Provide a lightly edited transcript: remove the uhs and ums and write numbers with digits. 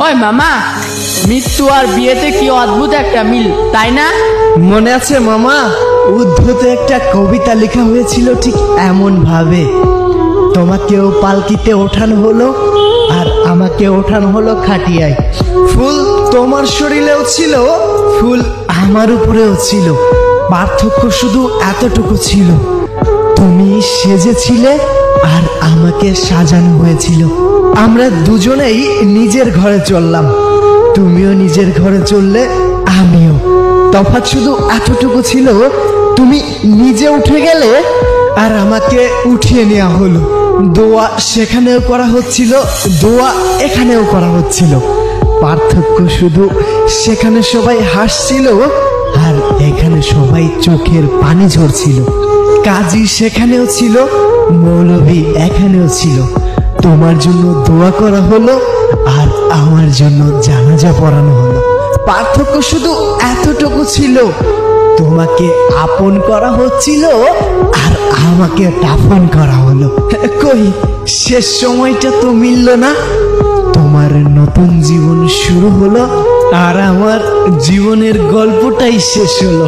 ওই মামা, মৃত্যু আর বিয়েতে কি অদ্ভুত একটা মিল, তাই না? মনে আছে মামা, উদ্ধত একটা কবিতা লেখা হয়েছিল ঠিক এমন ভাবে। তোমাকেও পালকিতে ওঠানো হলো আর আমাকে ওঠানো হলো খাটিয়ায়। ফুল তোমার শরীরেও ছিল, ফুল আমার উপরেও ছিল। পার্থক্য শুধু এতটুকু ছিল, তুমি সেজেছিলে আর আমাকে সাজানো হয়েছিল। আমরা দুজনেই নিজের ঘরে চললাম, তুমিও নিজের ঘরে চললে, আমিও। তফাৎ শুধু এতটুকু ছিল, তুমি নিজে উঠে গেলে আর আমাকে উঠিয়ে নেওয়া হলো। দোয়া সেখানেও করা হচ্ছিল, দোয়া এখানেও করা হচ্ছিল। পার্থক্য শুধু সেখানে সবাই হাসছিল আর এখানে সবাই চোখের পানি ঝরছিল। কাজী সেখানেও ছিল, মৌলভী এখানেও ছিল। তোমার জন্য দোয়া করা হলো আর আমার জন্য জানাজা পড়ানো হলো। পার্থক্য শুধু এতটুকু ছিল, তোমাকে আপন করা হচ্ছিল আর আমাকে দাফন করা হলো। কই শেষ সময়টা তো মিলল না। তোমার নতুন জীবন শুরু হলো আর আমার জীবনের গল্পটাই শেষ হলো।